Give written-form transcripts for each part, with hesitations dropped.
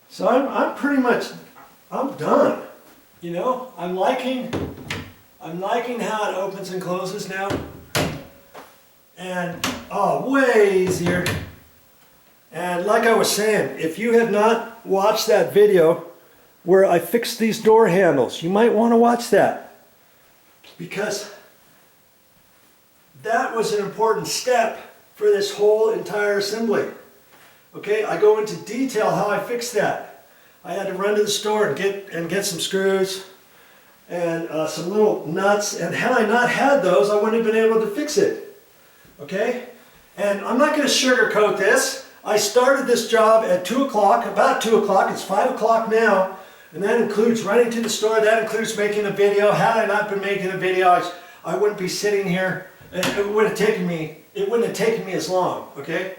So I'm pretty much, I'm done. You know, I'm liking how it opens and closes now. And, oh, way easier. And like I was saying, if you have not watched that video where I fixed these door handles, you might want to watch that. Because that was an important step for this whole entire assembly. Okay, I go into detail how I fixed that. I had to run to the store and get some screws and some little nuts, and had I not had those, I wouldn't have been able to fix it. Okay, and I'm not going to sugarcoat this. I started this job at 2 o'clock, about 2 o'clock, it's 5 o'clock now, and that includes running to the store, that includes making a video. Had I not been making a video, I wouldn't be sitting here. It wouldn't have taken me as long, okay?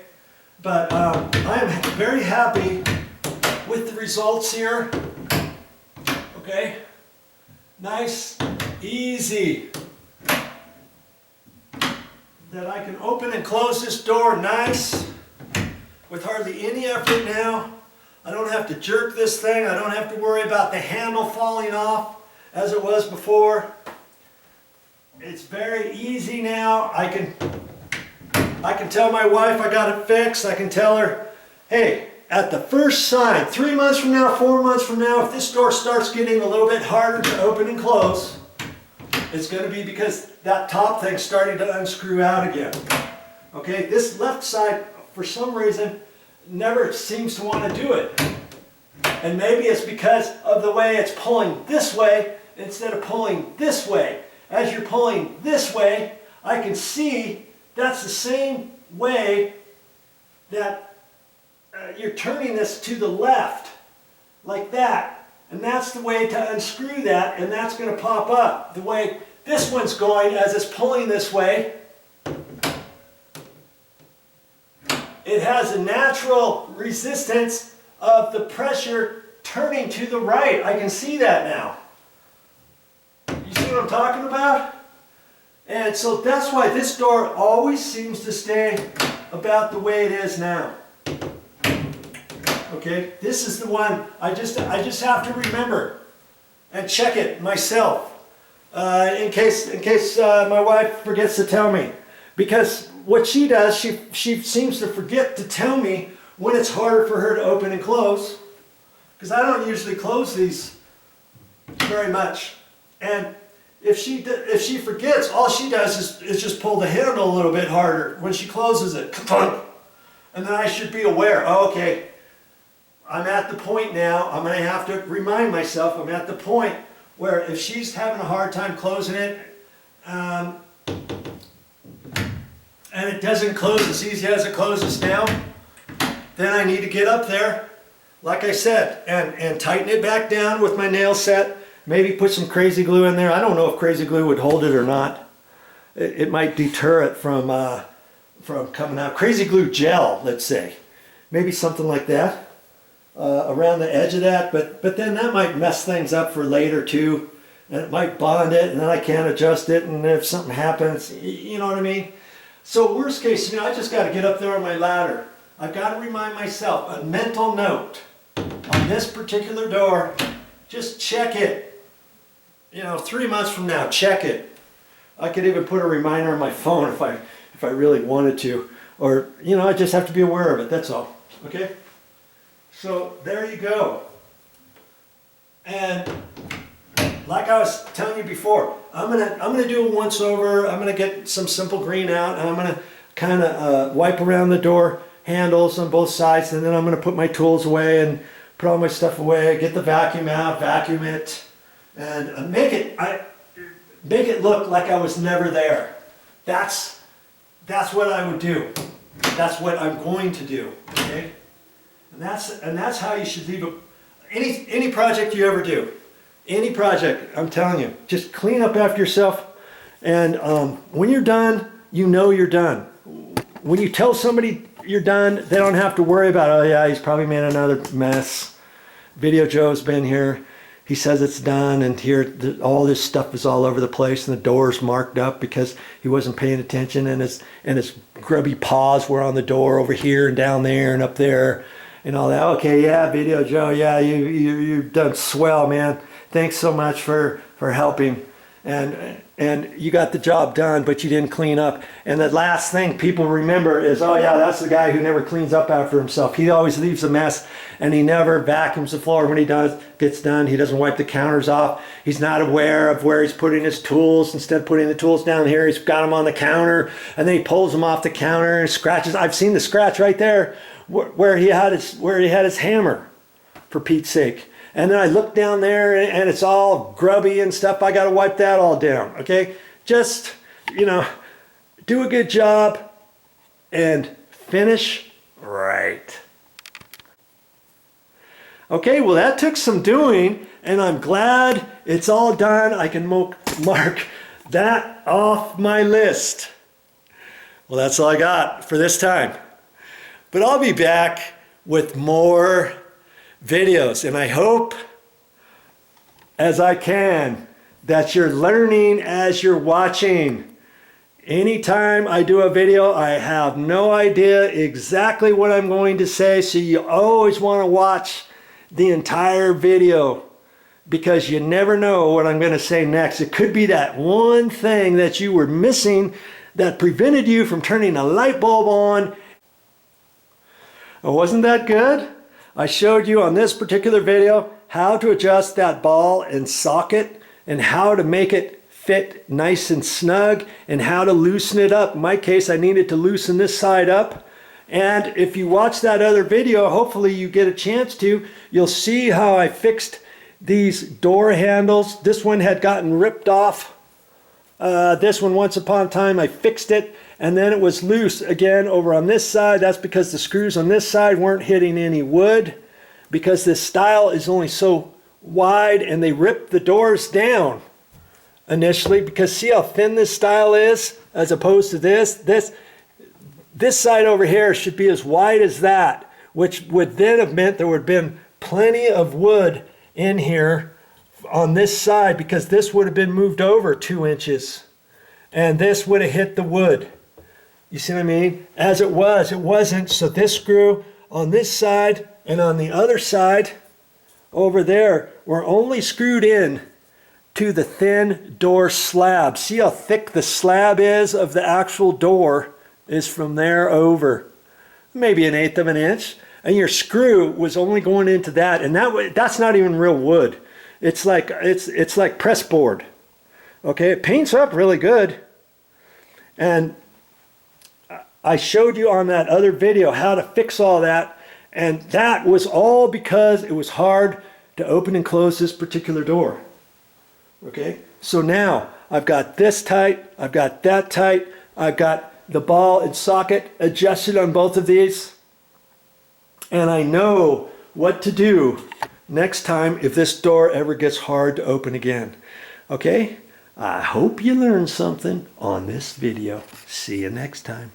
But I am very happy with the results here, okay? Nice, easy. That I can open and close this door nice, with hardly any effort now. I don't have to jerk this thing. I don't have to worry about the handle falling off as it was before. It's very easy now. I can tell my wife I got it fixed. I can tell her, hey, at the first sign, 3 months from now, 4 months from now, if this door starts getting a little bit harder to open and close, it's going to be because that top thing's starting to unscrew out again. Okay, this left side, for some reason, never seems to want to do it. And maybe it's because of the way it's pulling this way instead of pulling this way. As you're pulling this way, I can see that's the same way that you're turning this to the left, like that. And that's the way to unscrew that, and that's going to pop up. The way this one's going, as it's pulling this way, it has a natural resistance of the pressure turning to the right. I can see that now. You see what I'm talking about? And so that's why this door always seems to stay about the way it is now. Okay, this is the one I just have to remember and check it myself in case my wife forgets to tell me. Because what she does, she seems to forget to tell me when it's harder for her to open and close, because I don't usually close these very much. And if she forgets, all she does is just pull the handle a little bit harder when she closes it. And then I should be aware, oh, okay, I'm at the point now, I'm going to have to remind myself, I'm at the point where if she's having a hard time closing it, and it doesn't close as easy as it closes now, then I need to get up there, like I said, and tighten it back down with my nail set. Maybe put some crazy glue in there. I don't know if crazy glue would hold it or not. It might deter it from coming out. Crazy glue gel, let's say. Maybe something like that around the edge of that. But then that might mess things up for later too. And it might bond it, and then I can't adjust it. And if something happens, you know what I mean? So worst case scenario, I just got to get up there on my ladder. I've got to remind myself, a mental note on this particular door, just check it. You know, 3 months from now, check it. I could even put a reminder on my phone if I really wanted to. Or, you know, I just have to be aware of it, that's all. Okay? So, there you go. And like I was telling you before, I'm gonna do a once over. I'm gonna get some simple green out, and I'm gonna kind of wipe around the door handles on both sides, and then I'm gonna put my tools away and put all my stuff away, get the vacuum out, vacuum it, and make it look like I was never there. That's what I would do. That's what I'm going to do. Okay, and that's how you should leave any project you ever do. Any project, I'm telling you, just clean up after yourself, and when you're done, you know you're done. When you tell somebody you're done, they don't have to worry about, oh yeah, he's probably made another mess. VideoJoe's been here. He says it's done, and here all this stuff is all over the place, and the door's marked up because he wasn't paying attention, and his grubby paws were on the door over here and down there and up there, and all that. Okay, yeah, Video Joe, yeah, you've done swell, man. Thanks so much for helping. And you got the job done, but you didn't clean up. And the last thing people remember is, oh yeah, that's the guy who never cleans up after himself. He always leaves a mess, and he never vacuums the floor. When he gets done, he doesn't wipe the counters off. He's not aware of where he's putting his tools. Instead of putting the tools down here, he's got them on the counter, and then he pulls them off the counter and scratches. I've seen the scratch right there where he had his hammer, for Pete's sake. And then I look down there and it's all grubby and stuff. I got to wipe that all down, okay? Just, you know, do a good job and finish right. Okay, well that took some doing, and I'm glad it's all done. I can mark that off my list. Well, that's all I got for this time. But I'll be back with more videos, and I hope as I can that you're learning as you're watching. Anytime I do a video, I have no idea exactly what I'm going to say, so you always want to watch the entire video, because you never know what I'm going to say next. It could be that one thing that you were missing that prevented you from turning a light bulb on. Oh, wasn't that good? I showed you on this particular video how to adjust that ball and socket, and how to make it fit nice and snug, and how to loosen it up. In my case, I needed to loosen this side up. And if you watch that other video, hopefully you get a chance to, you'll see how I fixed these door handles. This one had gotten ripped off. This one, once upon a time, I fixed it, and then it was loose again over on this side. That's because the screws on this side weren't hitting any wood, because this style is only so wide, and they ripped the doors down initially, because see how thin this style is as opposed to this side over here should be as wide as that, which would then have meant there would have been plenty of wood in here on this side, because this would have been moved over 2 inches and this would have hit the wood. You see what I mean? As it was, it wasn't. So this screw on this side and on the other side over there were only screwed in to the thin door slab. See how thick the slab is of the actual door is from there over, maybe 1/8 of an inch, and your screw was only going into that, and that's not even real wood. It's like press board. Okay, it paints up really good. And I showed you on that other video how to fix all that, and that was all because it was hard to open and close this particular door. Okay, so now I've got this tight, I've got that tight, I've got the ball and socket adjusted on both of these, and I know what to do next time if this door ever gets hard to open again. Okay, I hope you learned something on this video. See you next time.